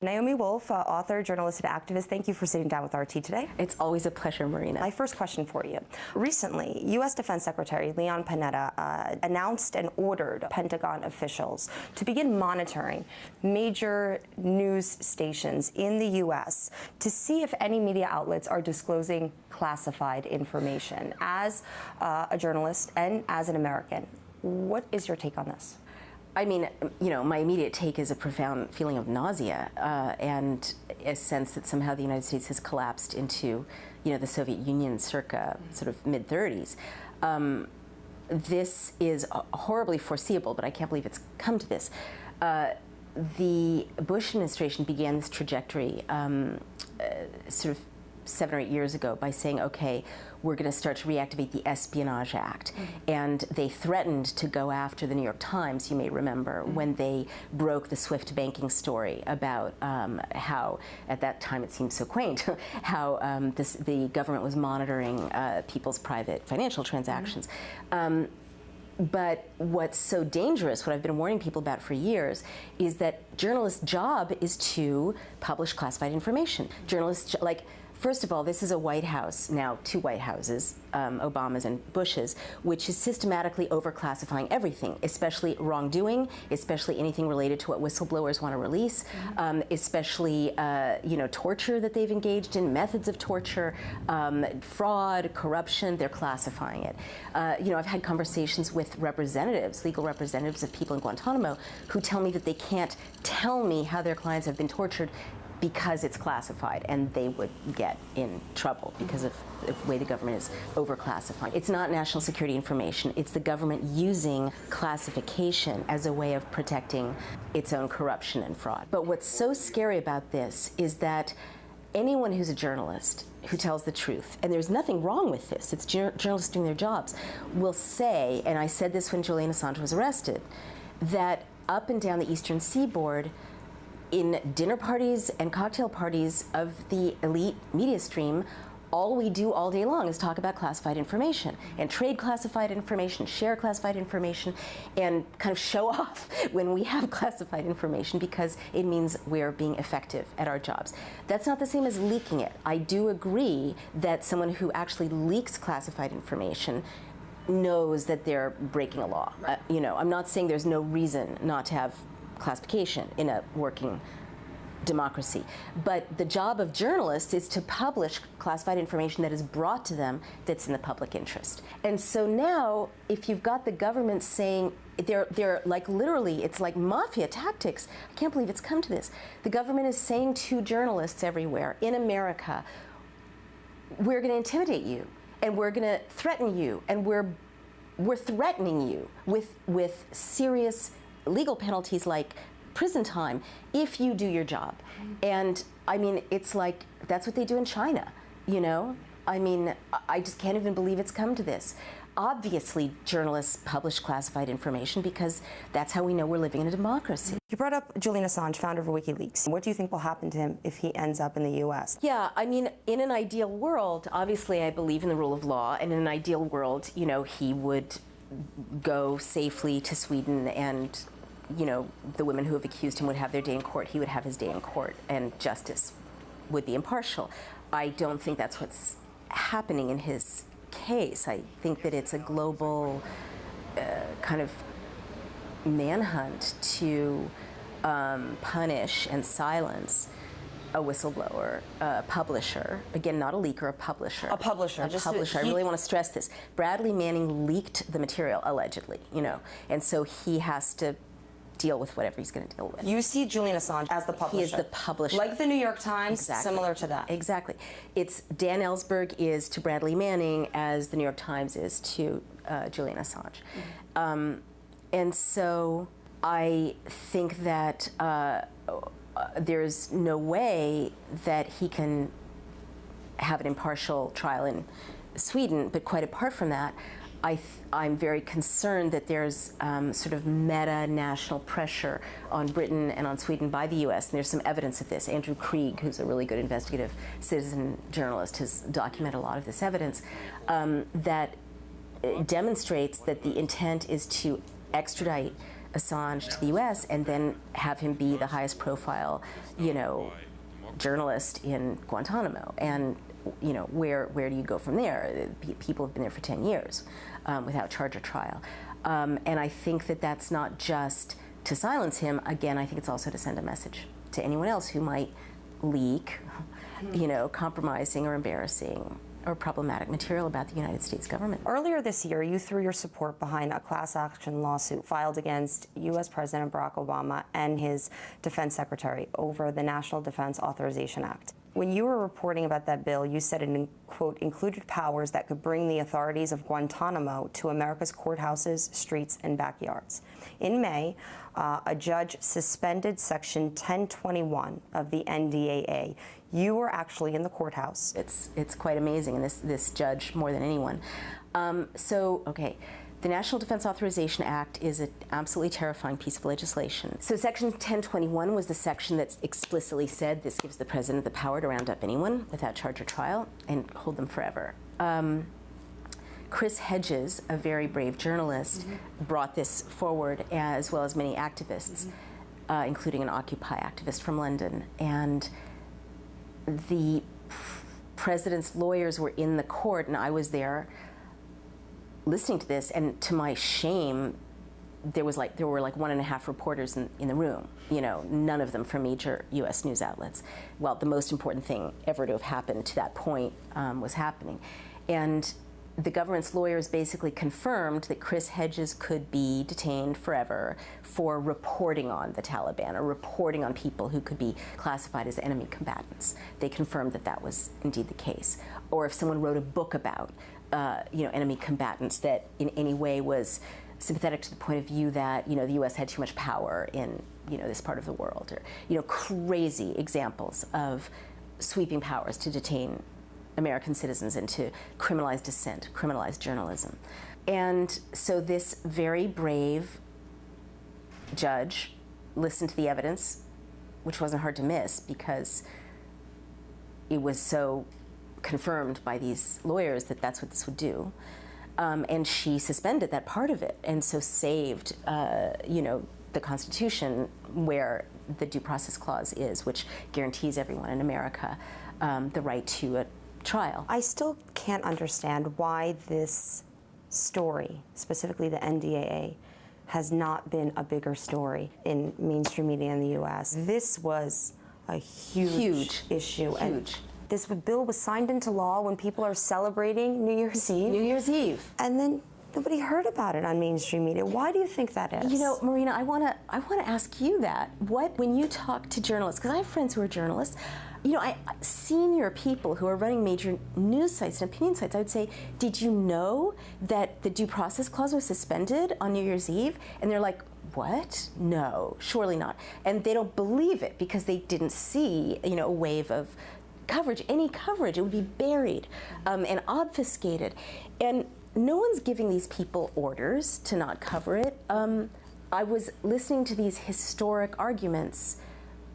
Naomi Wolf, author, journalist, and activist, thank you for sitting down with RT today. It's always a pleasure, Marina. My first question for you. Recently, U.S. Defense Secretary Leon Panetta announced and ordered Pentagon officials to begin monitoring major news stations in the U.S. to see if any media outlets are disclosing classified information. As a journalist and as an American, what is your take on this? I mean, you know, my immediate take is a profound feeling of nausea and a sense that somehow the United States has collapsed into, you know, the Soviet Union circa sort of mid-30s. This is horribly foreseeable, but I can't believe it's come to this. The Bush administration began this trajectory sort of 7 or 8 years ago by saying, okay, we're going to start to reactivate the Espionage Act. And they threatened to go after the New York Times, you may remember, when they broke the SWIFT banking story about how, at that time it seemed so quaint, how the government was monitoring people's private financial transactions. But what's so dangerous, what I've been warning people about for years, is that journalists' job is to publish classified information. Journalists, like, first of all, this is a White House, now 2 White Houses, Obama's and Bush's, which is systematically overclassifying everything, especially wrongdoing, especially anything related to what whistleblowers want to release, especially you know, torture that they've engaged in, methods of torture, fraud, corruption. They're classifying it. You know, I've had conversations with representatives, legal representatives of people in Guantanamo, who tell me that they can't tell me how their clients have been tortured because it's classified, and they would get in trouble because of the way the government is overclassifying. It's not national security information. It's the government using classification as a way of protecting its own corruption and fraud. But what's so scary about this is that anyone who's a journalist who tells the truth, and there's nothing wrong with this, it's journalists doing their jobs, will say, and I said this when Julian Assange was arrested, that up and down the Eastern Seaboard, in dinner parties and cocktail parties of the elite media stream, all we do all day long is talk about classified information and trade classified information, share classified information, and kind of show off when we have classified information because it means we're being effective at our jobs. That's not the same as leaking it. I do agree that someone who actually leaks classified information knows that they're breaking a law. You know, I'm not saying there's no reason not to have classification in a working democracy. But the job of journalists is to publish classified information that is brought to them that's in the public interest. And so now, if you've got the government saying, they're like literally, it's like mafia tactics. I can't believe it's come to this. The government is saying to journalists everywhere in America, we're going to intimidate you, and we're going to threaten you, and we're threatening you with serious legal penalties like prison time if you do your job. And I mean, it's like, that's what they do in China, you know? I mean, I just can't even believe it's come to this. Obviously, journalists publish classified information because that's how we know we're living in a democracy. You brought up Julian Assange, founder of WikiLeaks. What do you think will happen to him if he ends up in the U.S.? Yeah, I mean, in an ideal world, obviously I believe in the rule of law, and in an ideal world, you know, he would go safely to Sweden, and you know, the women who have accused him would have their day in court. He would have his day in court, and justice would be impartial. I don't think that's what's happening in his case. I think that it's a global kind of manhunt to punish and silence a whistleblower, a publisher, again, not a leaker, a publisher. A publisher. A publisher. I really want to stress this. Bradley Manning leaked the material, allegedly, you know, and so he has to deal with whatever he's going to deal with. You see Julian Assange as the publisher. He is the publisher. Like the New York Times, exactly. Similar to that. Exactly. It's Dan Ellsberg is to Bradley Manning as the New York Times is to Julian Assange. And so I think that there's no way that he can have an impartial trial in Sweden, but quite apart from that, I'm very concerned that there's sort of meta-national pressure on Britain and on Sweden by the U.S., and there's some evidence of this. Andrew Krieg, who's a really good investigative citizen journalist, has documented a lot of this evidence that demonstrates that the intent is to extradite Assange to the U.S. and then have him be the highest profile, journalist in Guantanamo. And, where do you go from there? People have been there for 10 years without charge or trial. And I think that that's not just to silence him. Again, I think it's also to send a message to anyone else who might leak, compromising or embarrassing or problematic material about the United States government. Earlier this year, you threw your support behind a class action lawsuit filed against U.S. President Barack Obama and his defense secretary over the National Defense Authorization Act. When you were reporting about that bill, you said it, quote, included powers that could bring the authorities of Guantanamo to America's courthouses, streets, and backyards. In May, a judge suspended Section 1021 of the NDAA. You were actually in the courthouse. It's quite amazing, and this judge, more than anyone. The National Defense Authorization Act is an absolutely terrifying piece of legislation. So Section 1021 was the section that explicitly said this gives the president the power to round up anyone without charge or trial and hold them forever. Chris Hedges, a very brave journalist, brought this forward, as well as many activists, including an Occupy activist from London. And the president's lawyers were in the court, and I was there listening to this, and to my shame, there were like 1.5 reporters in the room, none of them from major U.S. news outlets. Well, the most important thing ever to have happened to that point was happening. And the government's lawyers basically confirmed that Chris Hedges could be detained forever for reporting on the Taliban or reporting on people who could be classified as enemy combatants. They confirmed that that was indeed the case. Or if someone wrote a book about enemy combatants that in any way was sympathetic to the point of view that, the U.S. had too much power in, this part of the world, or, crazy examples of sweeping powers to detain American citizens and to criminalize dissent, criminalize journalism. And so this very brave judge listened to the evidence, which wasn't hard to miss because it was so confirmed by these lawyers that that's what this would do. And she suspended that part of it, and so saved, the Constitution, where the Due Process Clause is, which guarantees everyone in America the right to a trial. I still can't understand why this story, specifically the NDAA, has not been a bigger story in mainstream media in the U.S. This was a huge issue. Huge. And this bill was signed into law when people are celebrating New Year's Eve. New Year's Eve. And then nobody heard about it on mainstream media. Why do you think that is? Marina, I want to ask you that. When you talk to journalists, because I have friends who are journalists, senior people who are running major news sites and opinion sites, I would say, did you know that the Due Process Clause was suspended on New Year's Eve? And they're like, what? No, surely not. And they don't believe it because they didn't see, a wave of coverage, any coverage. It would be buried and obfuscated. And no one's giving these people orders to not cover it. I was listening to these historic arguments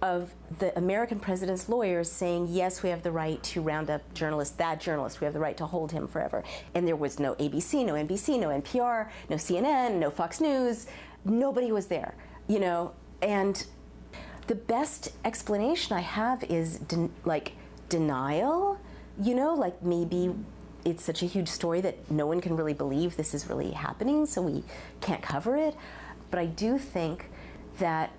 of the American president's lawyers saying, yes, we have the right to round up journalists, that journalist, we have the right to hold him forever. And there was no ABC, no NBC, no NPR, no CNN, no Fox News. Nobody was there, And the best explanation I have is denial, like maybe it's such a huge story that no one can really believe this is really happening, so we can't cover it. But I do think that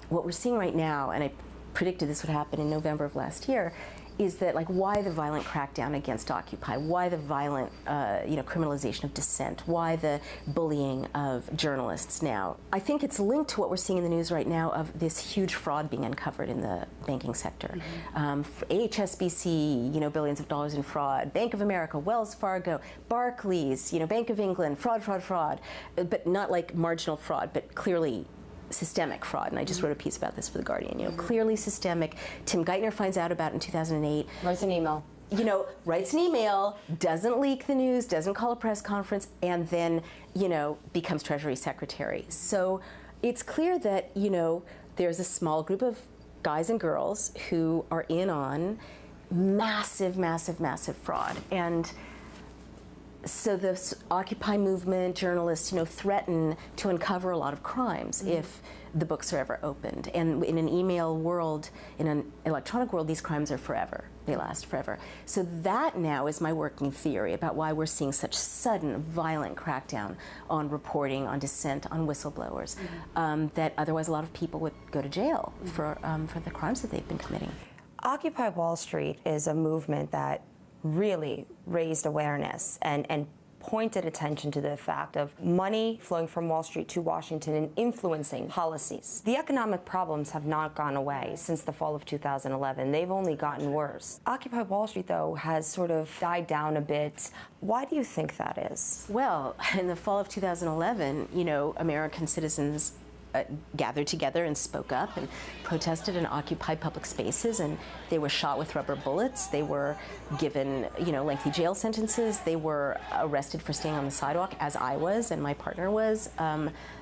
what we're seeing right now, and I predicted this would happen in November of last year, is that why the violent crackdown against Occupy, why the violent criminalization of dissent, why the bullying of journalists now. I think it's linked to what we're seeing in the news right now of this huge fraud being uncovered in the banking sector. HSBC, billions of dollars in fraud, Bank of America, Wells Fargo, Barclays, Bank of England, fraud, but not like marginal fraud, but clearly systemic fraud, and I just wrote a piece about this for The Guardian, clearly systemic. Tim Geithner finds out about it in 2008. Writes an email. Writes an email, doesn't leak the news, doesn't call a press conference, and then, becomes Treasury Secretary. So it's clear that, there's a small group of guys and girls who are in on massive fraud. And So the Occupy movement, journalists, threaten to uncover a lot of crimes if the books are ever opened. And in an email world, in an electronic world, these crimes are forever. They last forever. So that now is my working theory about why we're seeing such sudden, violent crackdown on reporting, on dissent, on whistleblowers, that otherwise a lot of people would go to jail for the crimes that they've been committing. Occupy Wall Street is a movement that really raised awareness and pointed attention to the fact of money flowing from Wall Street to Washington and influencing policies. The economic problems have not gone away since the fall of 2011. They've only gotten worse. Occupy Wall Street, though, has sort of died down a bit. Why do you think that is? Well, in the fall of 2011, American citizens gathered together and spoke up and protested and occupied public spaces, and they were shot with rubber bullets. They were given, lengthy jail sentences. They were arrested for staying on the sidewalk, as I was and my partner was,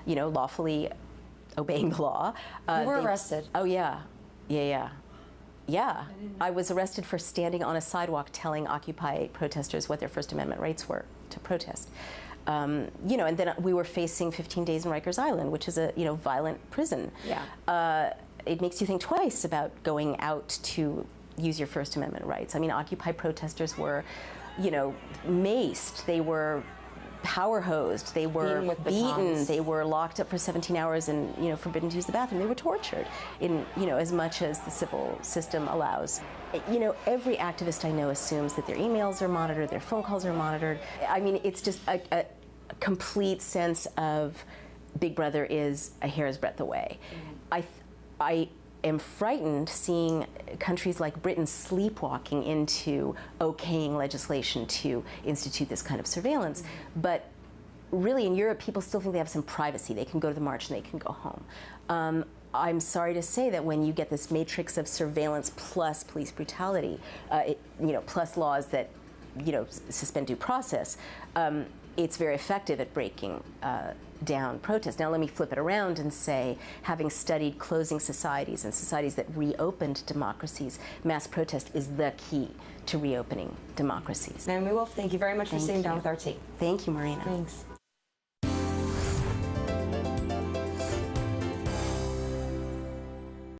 lawfully obeying the law. You were arrested? Oh, yeah. I was arrested for standing on a sidewalk telling Occupy protesters what their First Amendment rights were to protest. And then we were facing 15 days in Rikers Island, which is a, violent prison. Yeah. It makes you think twice about going out to use your First Amendment rights. I mean, Occupy protesters were, maced. They were power hosed. They were beaten. They were locked up for 17 hours and, forbidden to use the bathroom. They were tortured in, as much as the civil system allows. Every activist I know assumes that their emails are monitored, their phone calls are monitored. I mean, it's just a complete sense of Big Brother is a hair's breadth away. I am frightened seeing countries like Britain sleepwalking into okaying legislation to institute this kind of surveillance. But really, in Europe, people still think they have some privacy. They can go to the march and they can go home. I'm sorry to say that when you get this matrix of surveillance plus police brutality, plus laws that, suspend due process, it's very effective at breaking down protest. Now let me flip it around and say, having studied closing societies and societies that reopened democracies, mass protest is the key to reopening democracies. Naomi Wolf, thank you very much for sitting down with our team. Thank you, Marina. Thanks.